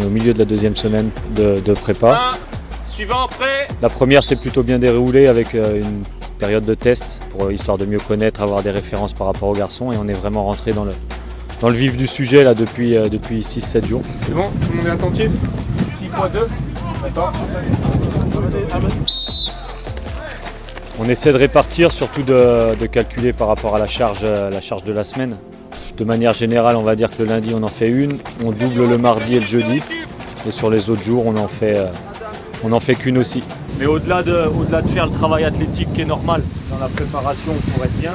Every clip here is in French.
est au milieu de la deuxième semaine de prépa. Suivant, prêt. La première s'est plutôt bien déroulée avec une période de test pour histoire de mieux connaître, avoir des références par rapport aux garçons, et on est vraiment rentré dans le vif du sujet là depuis 6-7 jours. C'est bon, tout le monde est attentif. 6 x 2. D'accord. On essaie de répartir, surtout de calculer par rapport à la charge de la semaine. De manière générale, on va dire que le lundi on en fait une, on double le mardi et le jeudi, et sur les autres jours on en fait qu'une aussi. Mais au-delà de faire le travail athlétique qui est normal dans la préparation pour être bien,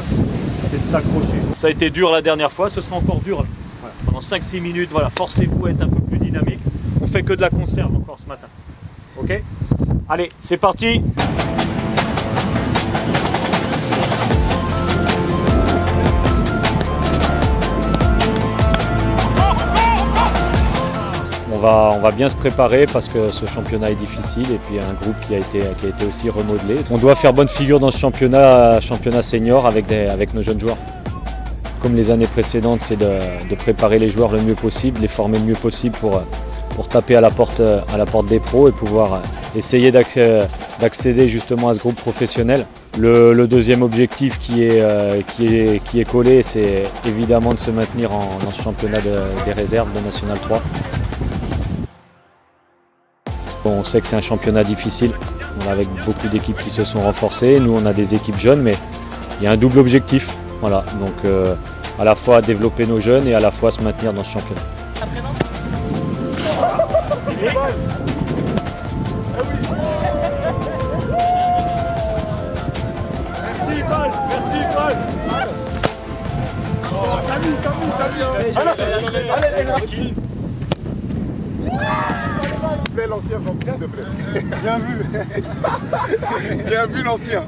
c'est de s'accrocher. Ça a été dur la dernière fois, ce sera encore dur. Voilà. Pendant 5-6 minutes, voilà, forcez-vous à être un peu plus dynamique. On fait que de la conserve encore ce matin. Ok ? Allez, c'est parti! On va bien se préparer parce que ce championnat est difficile, et puis un groupe qui a été aussi remodelé. On doit faire bonne figure dans ce championnat senior avec nos jeunes joueurs. Comme les années précédentes, c'est de préparer les joueurs le mieux possible, les former le mieux possible pour taper à la porte des pros et pouvoir essayer d'accéder justement à ce groupe professionnel. Le deuxième objectif qui est collé, c'est évidemment de se maintenir dans ce championnat des réserves de National 3. On sait que c'est un championnat difficile, avec beaucoup d'équipes qui se sont renforcées. Nous, on a des équipes jeunes, mais il y a un double objectif. Voilà, donc à la fois développer nos jeunes et à la fois se maintenir dans ce championnat. Merci Paul, merci Paul. Allez, L'ancien, s'il te plaît. Bien vu. Bien vu l'ancien.